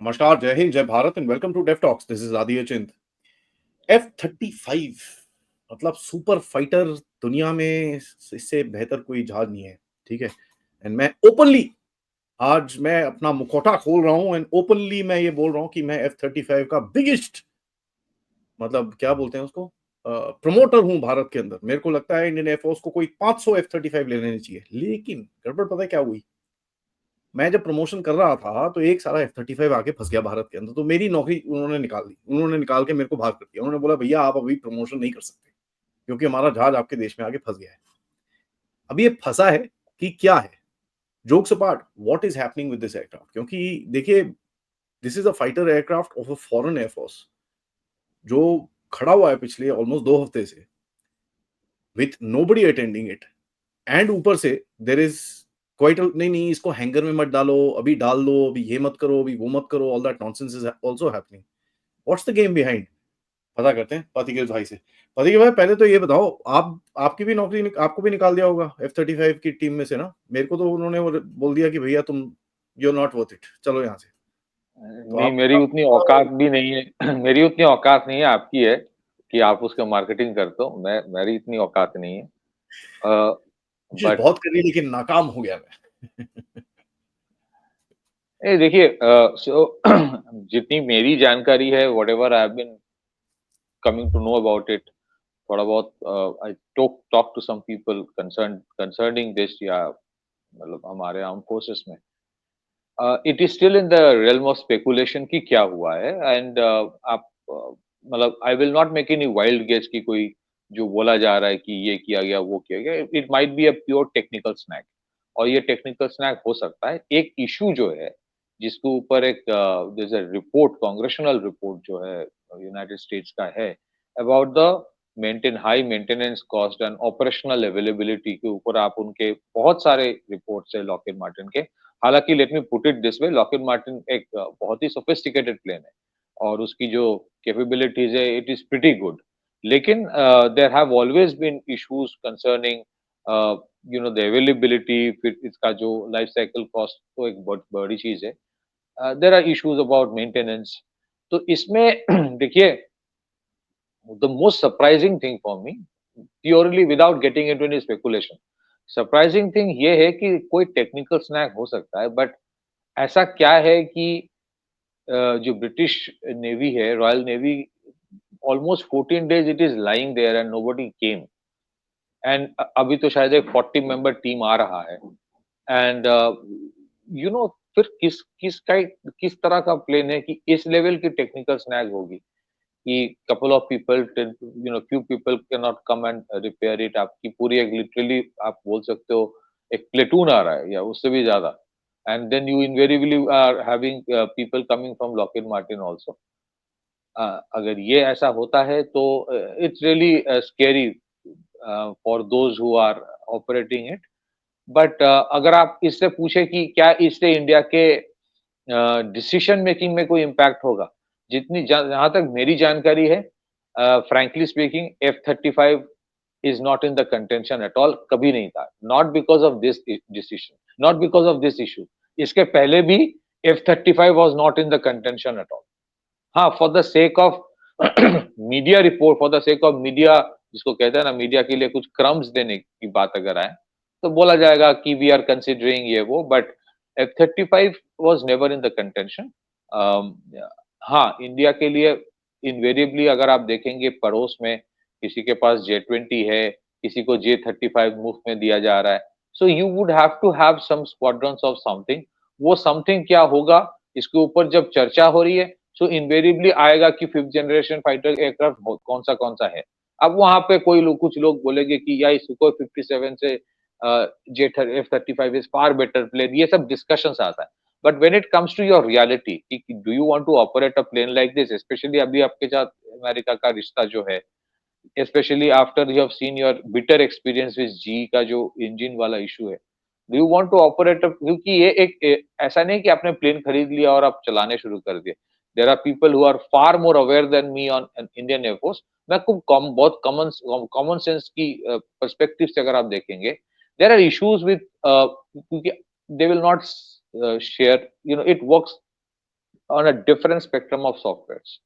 नमस्कार, जय हिंद, जय Bharat and welcome to Def talks. This is Aditya Chint. F-35 मतलब सुपर फाइटर, दुनिया में इससे बेहतर कोई जहाज नहीं है। ठीक है। एंड मैं ओपनली आज मैं अपना मुखौटा खोल रहा हूं एंड ओपनली मैं ये बोल रहा हूं कि मैं F-35 का बिगेस्ट, मतलब क्या बोलते हैं उसको, प्रमोटर हूं भारत के अंदर। मेरे को लगता है इंडियन एयरफोर्स को कोई 500 F-35 ले लेने चाहिए। लेकिन गड़बड़ पता है क्या हुई? मैं जब प्रमोशन कर रहा था तो एक सारा F-35 आके फंस गया भारत के अंदर, तो मेरी नौकरी उन्होंने निकाल दी। उन्होंने निकाल के मेरे को बाहर कर दिया। उन्होंने बोला भैया आप अभी प्रमोशन नहीं कर सकते क्योंकि हमारा जहाज आपके देश में आके फंस गया है। अभी ये फंसा है कि क्या है? Jokes apart, what is happening with this aircraft? क्योंकि देखिए, this is a fighter aircraft of a foreign air force जो खड़ा हुआ है पिछले ऑलमोस्ट 2 हफ्ते से with nobody attending it. And ऊपर से देर इज क्वाइट, नहीं नहीं इसको हैंगर में मत डालो, अभी डाल दो, अभी ये मत करो, अभी वो मत करो, all that nonsense is also happening. What's the game behind? पता करते हैं पथिकेश भाई से। पथिकेश भाई, पहले तो ये बताओ, आप आपकी भी नौकरी आपको भी निकाल दिया होगा F-35 की टीम में से ना? मेरे को तो उन्होंने बोल दिया कि भैया तुम, you are not worth it, चलो यहाँ से। तो नहीं, आप मेरी उतनी औकात भी नहीं है। मेरी उतनी औकात नहीं है, आपकी है कि आप उसका मार्केटिंग करते हो। मेरी इतनी औकात नहीं है। कोशिश बट बहुत करी लेकिन नाकाम हो गया मैं। ये देखिए, जितनी मेरी जानकारी है, whatever I have been coming to know about it, थोड़ा बहुत I talk to some people concerning this, या मतलब हमारे आर्म फोर्सेस में it is still in the realm of speculation कि क्या हुआ है। एंड आप मतलब I will not make any wild guess कि कोई जो बोला जा रहा है कि ये किया गया वो किया गया, it might be a pure technical snag. और ये टेक्निकल स्नैक हो सकता है। एक इशू जो है जिसके ऊपर एक जैसे रिपोर्ट, कांग्रेशनल रिपोर्ट जो है यूनाइटेड स्टेट्स का है about the high maintenance cost and operational availability के ऊपर, आप उनके बहुत सारे रिपोर्ट्स है लॉकहीड मार्टिन के। हालांकि let me put it this way, Lockheed Martin एक बहुत ही सोफिस्टिकेटेड प्लेन है और उसकी जो कैपेबिलिटीज है इट इज प्रिटी गुड। लेकिन there have always been issues concerning the availability, फिर इसका जो लाइफ साइकिल कॉस्ट तो एक बहुत बड़ी चीज है। There are issues about maintenance. तो इसमें देखिए, the most surprising thing for me, purely without getting into any speculation, surprising thing ये है कि कोई टेक्निकल स्नैक हो सकता है, बट ऐसा क्या है कि जो ब्रिटिश नेवी है, Royal Navy, almost 14 days it is lying there and nobody came. And अभी तो शायद एक 40 मेंबर टीम आ रहा है। एंड फिर किस तरह का प्लेन है कि इस लेवल की टेक्निकल स्नैग होगी कि couple of people, few people cannot come and repair it। आपकी पूरी एक लिटरली आप बोल सकते हो एक प्लेटून आ रहा है या उससे भी ज्यादा। And then you invariably are having people coming from Lockheed Martin also. अगर ये ऐसा होता है तो it's really scary for those who are operating it. But अगर आप इससे पूछे कि क्या इससे इंडिया के डिसीजन मेकिंग में कोई इम्पैक्ट होगा, जहां तक मेरी जानकारी है, frankly speaking, F-35 is not in the contention at all, कभी नहीं था। Not because of this decision, not because of this issue. इसके पहले भी F-35 was not in the contention at all. हाँ, for the sake of media report, for the sake of media, जिसको कहते हैं ना, मीडिया के लिए कुछ क्रम्स देने की बात अगर आए तो बोला जाएगा कि वी आर कंसिडरिंग ये वो, but F-35 was never in the contention. हाँ, इंडिया के लिए इनवेरिएबली अगर आप देखेंगे, पड़ोस में किसी के पास J-20 है, किसी को J-35 मुफ्त में दिया जा रहा है, so you would have to have some squadrons of something. वो समथिंग क्या होगा, इसके ऊपर जब चर्चा हो रही है, सो इनवेरिएबली आएगा कि फिफ्थ जनरेशन फाइटर एयरक्राफ्ट कौन सा है। अब वहां पे कुछ लोग बोलेंगे कि या सुखोई 57 से जे F-35 is far better plane, ये सब डिस्कशन आता है। But when it comes to your reality, do you want to operate a plane like this, specially अभी आपके साथ अमेरिका का रिश्ता जो है, specially after you have seen your bitter experience with G का जो इंजन वाला इशू है, do you want to operate, क्योंकि ये ऐसा नहीं कि आपने प्लेन खरीद लिया और आप चलाने शुरू कर दिए। There are people who are far more aware than me on Indian air force. मैं बहुत कॉमन सेंस की पर्सपेक्टिव से अगर आप देखेंगे, देयर आर इश्यूज विद, क्योंकि they will not share, it works on a different spectrum of softwares.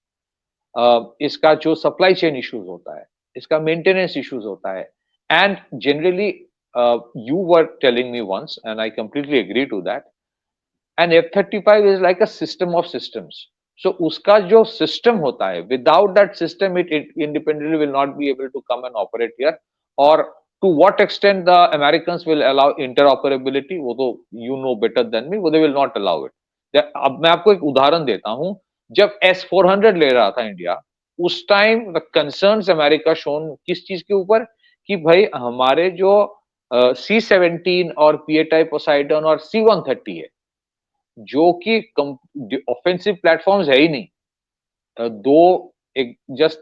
इसका जो सप्लाई चेन इश्यूज होता है, इसका मेंटेनेंस इश्यूज होता है, and generally you were telling me once, and I completely agree to that, an F-35 is like a system of systems. So उसका जो system होता है, without that system it independently will not be able to come and operate here. Or to what extent the Americans will allow interoperability, वो तो you know better than me, वो they will not allow it. अब मैं आपको एक उदाहरण देता हूँ, जब S-400 ले रहा था इंडिया, उस time the concerns America shown किस चीज के ऊपर, कि भाई हमारे जो C-17 और PA-type पोसाइडन और C-130 है, जो कि ऑफेंसिव प्लेटफॉर्म्स है ही नहीं, दो एक जस्ट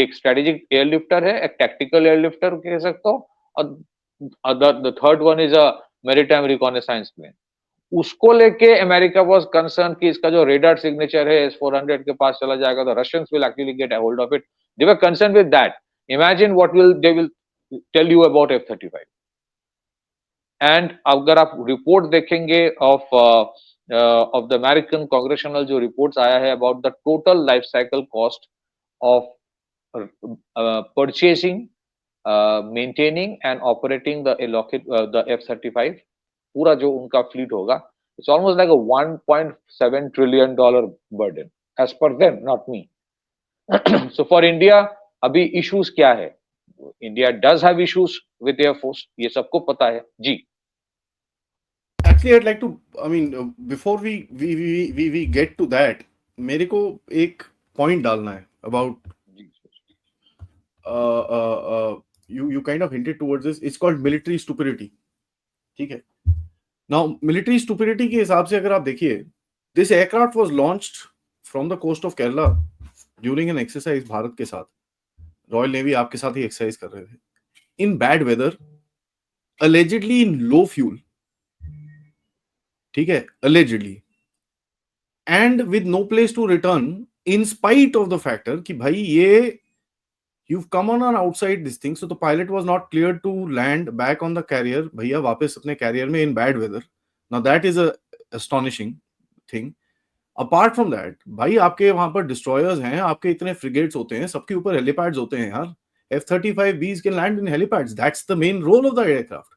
एक स्ट्रेटेजिक एयरलिफ्टर है, एक टैक्टिकल एयरलिफ्टर कह सकते हो, और the third one is a maritime reconnaissance plane. उसको लेके अमेरिका वाज कंसर्न कि इसका जो रेडार सिग्नेचर है S-400 के पास चला जाएगा तो Russians will actually get a hold of it. They were concerned with that. Imagine what will they will tell you about F-35. And अगर आप रिपोर्ट देखेंगे of of the American congressional जो reports आया है about the total life cycle cost of purchasing, maintaining and operating the the F-35, पूरा जो उनका fleet होगा, it's almost like a $1.7 trillion burden as per them, not me. So for India अभी issues क्या है? India does have issues with Air Force, ये सबको पता है जी. Actually, I'd like to, I mean, before we get to that, मेरे को एक point डालना है about you kind of hinted towards this. It's called military stupidity. ठीक है. Now, military stupidity के हिसाब से अगर आप देखिए, this aircraft was launched from the coast of Kerala during an exercise Bharat के साथ. Royal Navy आपके साथ ही exercise कर रहे थे. In bad weather, allegedly in low fuel. ठीक है, allegedly, and with no place to return, in spite of the factor कि भाई ये you've come on an outside this thing, so the pilot was not cleared to land back on the carrier, भैया वापस अपने carrier में in bad weather. Now that is a astonishing thing. Apart from that, भाई आपके वहां पर destroyers हैं, आपके इतने frigates होते हैं, सबके ऊपर helipads होते हैं यार. F-35Bs can land in helipads. That's the main role of the aircraft.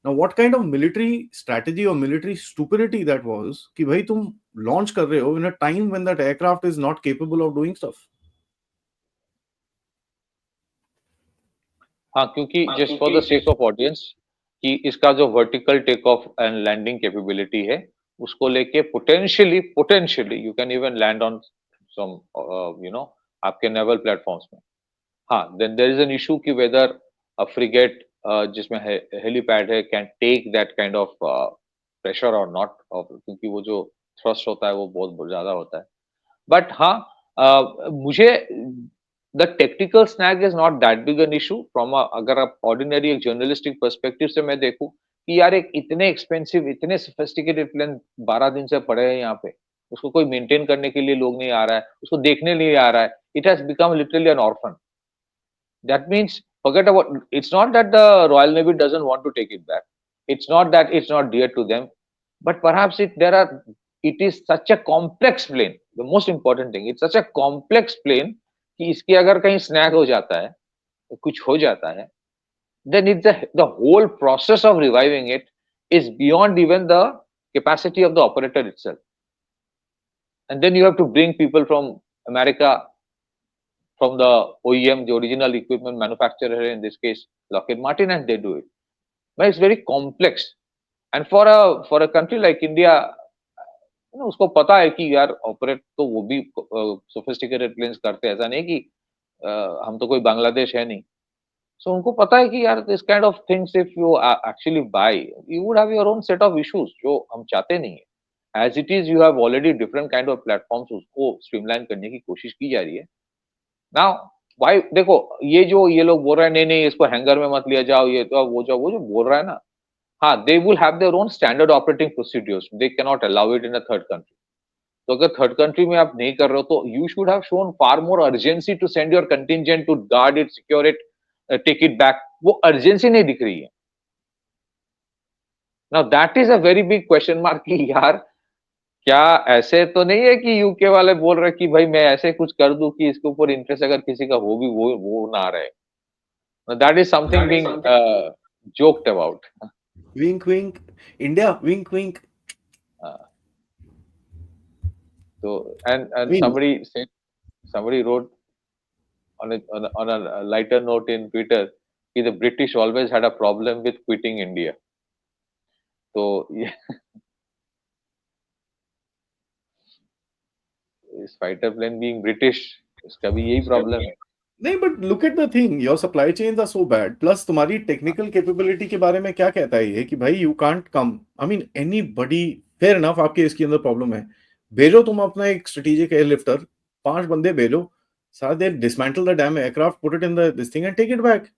Now, what kind of military strategy or military stupidity that was कि भाई तुम launch कर रहे हो in a time when that aircraft is not capable of doing stuff. हाँ, क्योंकि just for the sake of audience कि इसका जो vertical take off and landing capability है, उसको लेके potentially you can even land on some आपके naval platforms में. हाँ, then there is an issue कि वेदर अ फ्रिगेट जिसमें हेलीपैड है can take that kind of pressure और नॉट, क्योंकि वो जो थ्रस्ट होता है वो बहुत ज्यादा होता है. बट हाँ, मुझे the technical snag is not that big an issue from अगर आप ordinary एक journalistic perspective से मैं देखूं कि यार एक इतने expensive, इतने sophisticated plane 12 दिन से पड़े हैं यहाँ पे, उसको कोई maintain करने के लिए लोग नहीं आ रहा है, उसको देखने नहीं आ रहा है, it has become literally an orphan. That means forget about, it's not that the Royal Navy doesn't want to take it back, it's not that it's not dear to them, but perhaps it is such a complex plane. The most important thing, it's such a complex plane कि इसके अगर कहीं snag हो जाता है, कुछ हो जाता है, then the whole process of reviving it is beyond even the capacity of the operator itself. And then you have to bring people from America, from the OEM, the original equipment manufacturer, in this case Lockheed Martin, and they do it. But it's very complex. And for a country like India, उसको पता है कि यार operate तो वो भी sophisticated planes करते हैं, ऐसा नहीं कि हम तो कोई बांग्लादेश है नहीं. सो उनको पता है कि यार this kind of things if you actually buy, you would have your own set of issues जो हम चाहते नहीं है. As it is you have already different kind of platforms, उसको स्ट्रीमलाइन करने की कोशिश की जा रही है. नाउ भाई देखो, ये लोग बोल रहे हैं नहीं नहीं इसको हैंगर में मत लिया जाओ, ये तो वो जो बोल रहा है ना, हाँ, they will have their own standard operating procedures. They cannot allow it in a third country. तो अगर थर्ड कंट्री में आप नहीं कर रहे हो तो you should have shown far more urgency to send your contingent to guard it, secure it, take it back. वो urgency नहीं दिख रही है. Now that is a very big question mark कि यार क्या ऐसे तो नहीं है कि यूके वाले बोल रहे कि भाई मैं ऐसे कुछ कर दूं कि इसके ऊपर इंटरेस्ट अगर किसी का हो भी वो ना रहे? That is something being joked about. Wink wink, India wink wink. Uh, so and mean somebody wrote on a lighter note in Twitter कि the British always had a problem with quitting India. तो ये इस fighter plane being British, इसका भी यही problem है। नहीं, but look at the thing, your supply chains are so bad, plus तुम्हारी टेक्निकल कैपेबिलिटी के बारे में क्या कहता है ये कि भाई you can't come, I mean anybody, fair enough, आपके इसके अंदर प्रॉब्लम है, भेजो तुम अपना एक स्ट्रेटेजिक एयरलिफ्टर, 5 बंदे भेजो, सारा they dismantle the damn aircraft, put it in the this thing and take it back,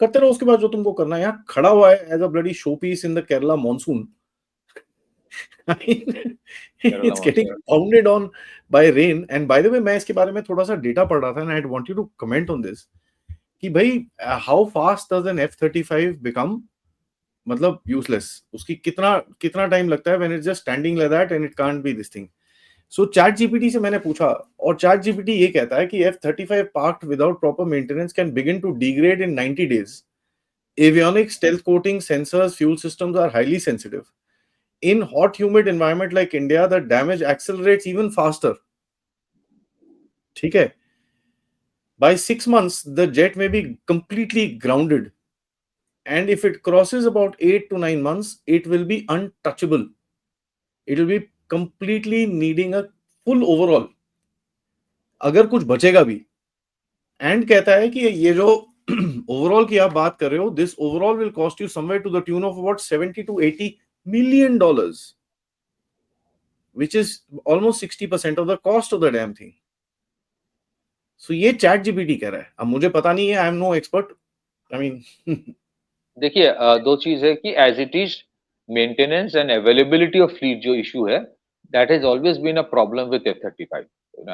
करते रहो उसके बाद जो तुमको करना है। यहाँ खड़ा हुआ है as a bloody showpiece in the Kerala monsoon. I mean, Kerala it's getting monsoon. pounded on by rain. And by the way, मैं इसके बारे में थोड़ा सा डेटा पढ़ रहा था, and I'd want you to comment on this कि भाई how fast does an F-35 become मतलब useless, उसकी कितना कितना टाइम लगता है when it's just standing like that and it can't be this thing. So chat GPT से मैंने पूछा, और चैट जीपीटी ये कहता है कि F-35 parked without proper maintenance can begin to degrade in 90 days. Avionics, stealth coating, sensors, fuel systems are highly sensitive. In hot humid environment like India, the damage accelerates even faster. ठीक है, by 6 months the jet may be completely grounded, and if it crosses about 8 to 9 months it will be untouchable, it will be completely needing a full overhaul अगर कुछ बचेगा भी। And कहता है कि ये जो ओवरऑल की आप बात कर रहे हो, this overall will cost you somewhere to the tune of about 70 to 80 million dollars, which is almost 60% of the cost of the damn thing. सो ये चैट जीपीटी कह रहा है, अब मुझे पता नहीं है, I am no expert, I mean देखिए दो चीज है कि as it is maintenance and availability of fleet जो इशू है, that has always been a problem with F-35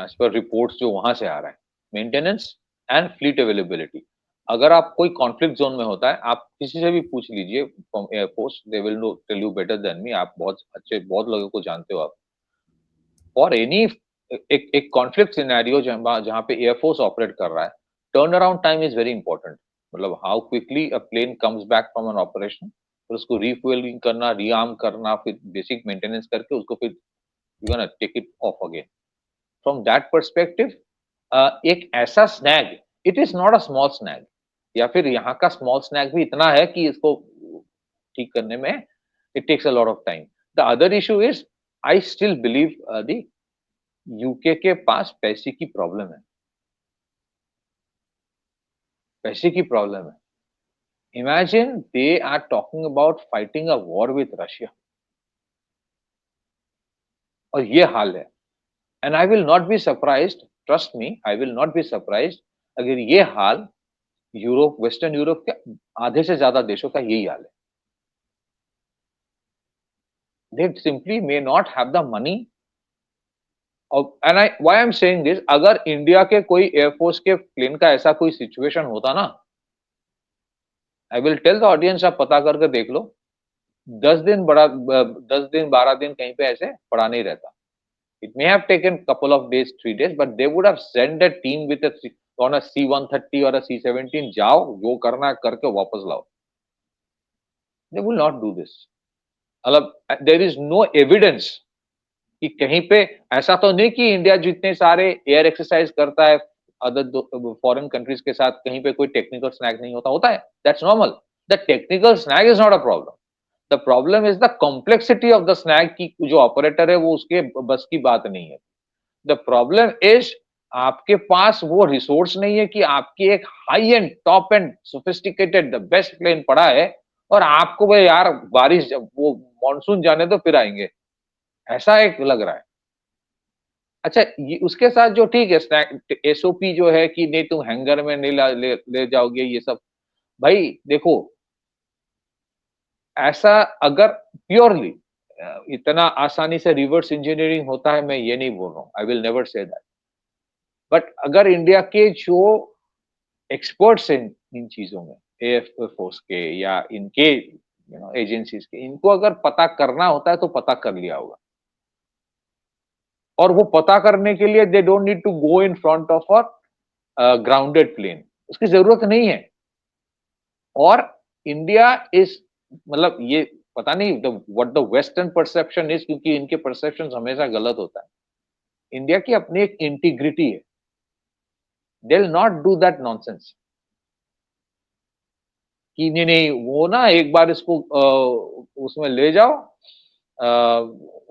as per reports जो वहां से आ रहा है, मेंटेनेंस एंड फ्लीट अवेलेबिलिटी। अगर आप कोई कॉन्फ्लिक्ट जोन में होता है, आप किसी से भी पूछ लीजिए from air force, they will know tell you better than me, आप बहुत अच्छे बहुत लोगों को जानते हो आप। फॉर एनी एक कॉन्फ्लिक्ट सिनेरियो जहां पे एयरफोर्स ऑपरेट कर रहा है, turn around time is very important. मतलब how quickly a plane comes back from an operation, फिर उसको रिफ्यूलिंग करना, रीआर्म करना, फिर बेसिक मेंटेनेंस करके उसको फिर you gonna take it off again. From that perspective एक ऐसा snag, it is not a small snag, या फिर यहाँ का स्मॉल स्नैग भी इतना है कि इसको ठीक करने में it takes a lot of time. The other issue is I still believe the UK के पास पैसे की प्रॉब्लम है, पैसे की प्रॉब्लम है। Imagine they are talking about fighting a war with Russia, और ये हाल है। And I will not be surprised, trust me, I will not be surprised अगर ये हाल यूरोप, वेस्टर्न यूरोप के आधे से ज्यादा देशों का यही हाल है। दे simply may not have the money. And I why I am saying this, अगर इंडिया के कोई एयरफोर्स के प्लेन का ऐसा कोई सिचुएशन होता ना, I will tell the audience, आप पता करके देख लो, 10 दिन 12 दिन कहीं पे ऐसे पड़ा नहीं रहता। It may have taken couple of days, 3 days, but they would have sent a team with on a C-130 or a C-17, जाओ जो करना है करके वापस लाओ। They will not do this। मतलब there is no evidence कि कहीं पे ऐसा तो नहीं कि इंडिया जितने सारे एयर एक्सरसाइज करता है अदर फॉरेन कंट्रीज के साथ, कहीं पे कोई टेक्निकल स्नैग नहीं होता, होता है, that's normal. The technical snag is not a problem, the problem is the complexity of the snag की जो ऑपरेटर है वो उसके बस की बात नहीं है। द प्रॉब्लम इज आपके पास वो रिसोर्स नहीं है कि आपकी एक high end top end sophisticated the best plane पड़ा है, और आपको भाई यार बारिश वो मानसून जाने तो फिर आएंगे, ऐसा एक लग रहा है। अच्छा, ये उसके साथ जो ठीक है स्नैक एसओपी जो है कि नहीं तुम हैंगर में नहीं ले जाओगे ये सब, भाई देखो, ऐसा अगर प्योरली इतना आसानी से रिवर्स इंजीनियरिंग होता है, मैं ये नहीं बोल रहा हूँ, I will never say that, but अगर इंडिया के जो एक्सपर्ट्स हैं इन चीजों में, एयर फोर्स के या इनके एजेंसीज के, इनको अगर पता करना होता है तो पता कर लिया होगा। और वो पता करने के लिए they don't need to go in front of a grounded plane, उसकी जरूरत नहीं है। और इंडिया इज, मतलब ये पता नहीं what the western perception is, क्योंकि इनके परसेप्शन हमेशा गलत होता है। इंडिया की अपनी एक इंटीग्रिटी है, they will not do that nonsense कि नहीं नहीं वो ना एक बार इसको उसमें ले जाओ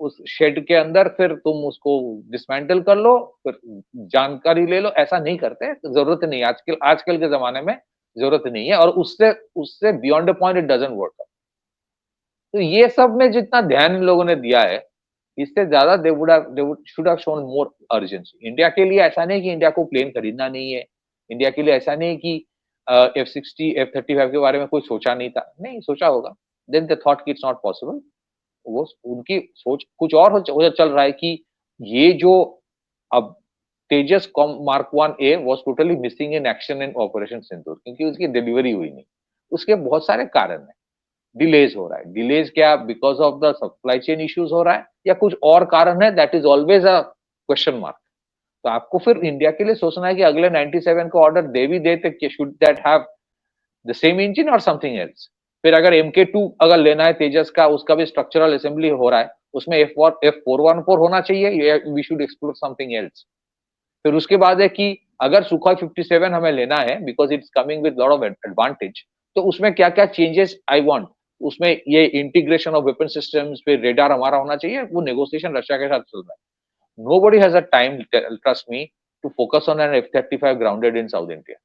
उस शेड के अंदर, फिर तुम उसको डिसमेंटल कर लो, फिर जानकारी ले लो। ऐसा नहीं करते, जरूरत नहीं है, आजकल के जमाने में जरूरत नहीं है, और उससे उससे beyond a point it doesn't work. तो ये सब में जितना ध्यान इन लोगों ने दिया है, इससे ज्यादा they would should have shown more urgency. India के लिए ऐसा नहीं कि इंडिया को प्लेन खरीदना नहीं है, इंडिया के लिए ऐसा नहीं कि F-60 F-35 के बारे में कोई सोचा नहीं था, नहीं सोचा होगा, देन दे थॉट कि इट्स नॉट पॉसिबल। वो उनकी सोच कुछ और चल रहा है कि ये जो अब Tejas mark 1A was totally missing in action in operation Sindoor, क्योंकि उसकी डिलीवरी हुई नहीं। उसके बहुत सारे कारण हैं, डिलेज हो रहा है। डिलेज क्या because of the supply chain issues हो रहा है, या कुछ और कारण है, that is always a question mark. तो आपको फिर इंडिया के लिए सोचना है कि अगले 97 का ऑर्डर दे भी देते कि should that have the same engine और समथिंग एल्स। फिर अगर MK2 अगर लेना है तेजस का, उसका भी स्ट्रक्चरल असेंबली हो रहा है, उसमें F414 होना चाहिए, we should explore something else. फिर उसके बाद है कि अगर सुखोई 57 हमें लेना है because it's coming with lot of advantage, तो उसमें क्या क्या चेंजेस आई वांट, उसमें ये इंटीग्रेशन ऑफ वेपन सिस्टम्स, फिर रेडार हमारा होना चाहिए। वो नेगोशिएशन रशिया के साथ चल रहा है। Nobody has a time, trust me, to focus on an F-35 grounded in south India.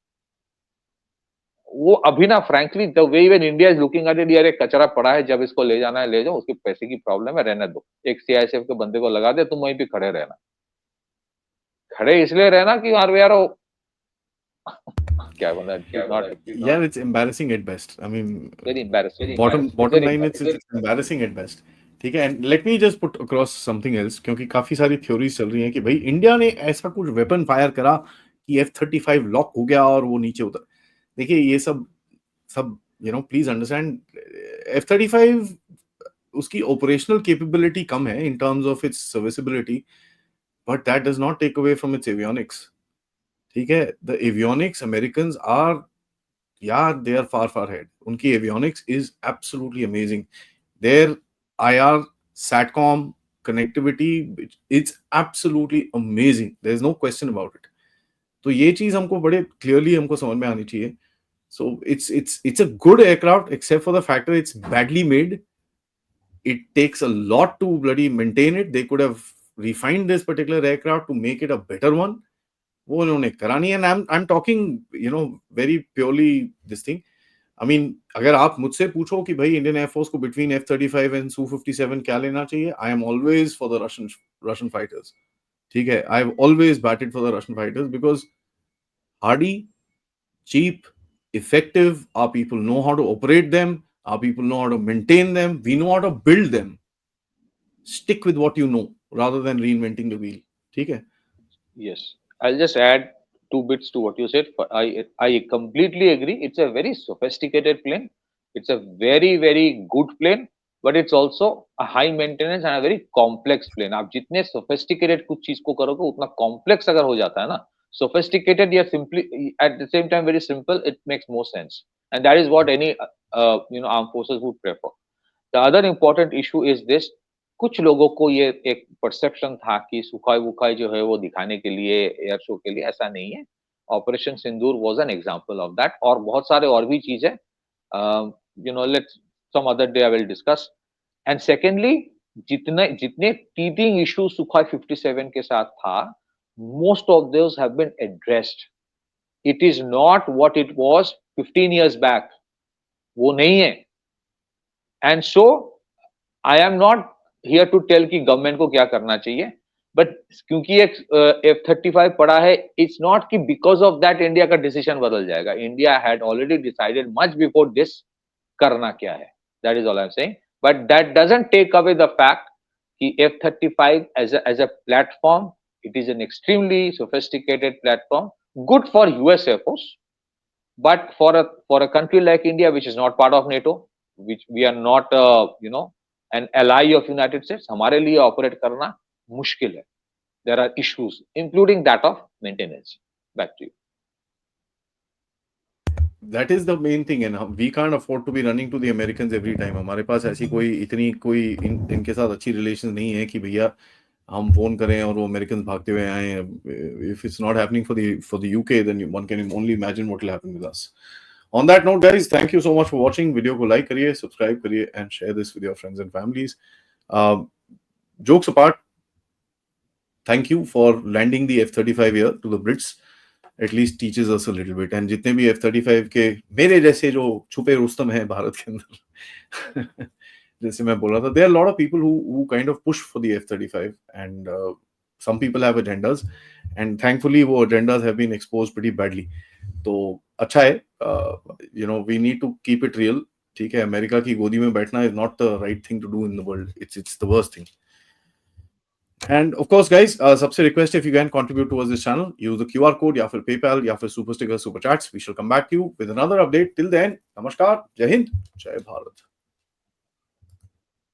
वो अभी ना frankly the way even India is looking at it, यार एक कचरा पड़ा है, जब इसको ले जाना है ले जाओ, उसके पैसे की प्रॉब्लम है, रहने दो, एक CISF के बंदे को लगा दे, तुम वहीं पे खड़े रहना। खड़े इसलिए रहना कि यार वो क्या बोला, not Yeah, it's embarrassing at best. I mean, very embarrassing, bottom line, it's embarrassing at best. ठीक है, and let me just put across something else, क्योंकि काफी सारी थ्योरीज चल रही हैं कि भाई इंडिया ने ऐसा कुछ वेपन फायर करा कि F-35 लॉक हो गया और वो नीचे उतर। देखिए ये सब सब प्लीज अंडरस्टैंड, F-35 उसकी ऑपरेशनल कैपेबिलिटी कम है in terms of its serviceability, but that does not take away from its avionics. ठीक है, the avionics Americans are, yeah, they are far ahead. उनकी avionics is absolutely amazing. Their IR satcom connectivity, it's absolutely amazing. There's no question about it. तो ये चीज हमको बड़े clearly हमको समझ में आनी चाहिए. So it's a good aircraft, except for the factor it's badly made. It takes a lot to bloody maintain it. They could have refined this particular aircraft to make it a better one. वो उन्होंने करा नहीं, and I'm talking very purely this thing. I mean, अगर आप मुझसे पूछो कि भाई इंडियन एयरफोर्स को बिटवीन F-35 एंड Su-57 क्या लेना चाहिए, I am always for the Russian fighters. ठीक है, I have always batted for the Russian fighters because hardy, cheap, effective, our people know how to operate them, our people know how to maintain them, we know how to build them. Stick with what you know rather than reinventing the wheel. ठीक है? yes, I'll just add two bits to what you said. I completely agree, it's a very sophisticated plane, it's a very good plane, but it's also a high maintenance and a very complex plane. आप जितने sophisticated कुछ चीज को करोगे उतना complex अगर हो जाता है ना, sophisticated या simply at the same time very simple, it makes more sense, and that is what any armed forces would prefer. The other important issue is this, कुछ लोगों को ये एक परसेप्शन था कि सुखाई वुखाई जो है वो दिखाने के लिए, एयर शो के लिए, ऐसा नहीं है। Operation Sindoor was an example of that, और बहुत सारे और भी चीज है, let's some other day I will discuss. And secondly, जितने जितने टीथिंग इश्यू सुखाई 57 के साथ था, most of those have been addressed. It is not what it was 15 years back, वो नहीं है। And so I am not here to tell कि government को क्या करना चाहिए, बट क्योंकि एक F-35 पड़ा है, इट्स नॉट कि बिकॉज ऑफ दैट इंडिया का डिसीजन बदल जाएगा। India had already decided much before this करना क्या है, that is all I am saying, but that doesn't take away the fact कि F-35 as a platform, it is an extremely sophisticated platform, good for US Air Force, but for a country like India, which is not part of NATO, which we are not an ally of United States, हमारे लिए operate करना मुश्किल है। there are issues, including that of maintenance. Back to you. That is the main thing, and we can't afford to be running to the Americans every time. हमारे पास ऐसी कोई इतनी कोई इनके साथ अच्छी रिलेशन नहीं है कि भैया हम फोन करें और वो अमेरिकन भागते हुए आए. If it's not happening for the UK, then one can only imagine what will happen with us. On that note, guys, thank you so much for watching. Video को लाइक करिए, subscribe करिए, and share this with your friends and families. Jokes apart, thank you for landing the F-35 here to the Brits. At least teaches us a little bit. And जितने भी F-35 के मेरे जैसे जो छुपे रुस्तम हैं भारत के अंदर, जैसे मैं बोल रहा था, there are a lot of people who kind of push for the F-35, and some people have agendas, and thankfully वो agendas have been exposed pretty badly. तो अच्छा है, we need to keep it real. ठीक है, America की गोदी में बैठना is not the right thing to do in the world. It's the worst thing. And of course, guys, सबसे request, if you can contribute towards this channel, use the QR code या फिर PayPal या फिर Super Sticker, Super Chats. We shall come back to you with another update. Till then, नमस्कार, जय हिंद, जय भारत.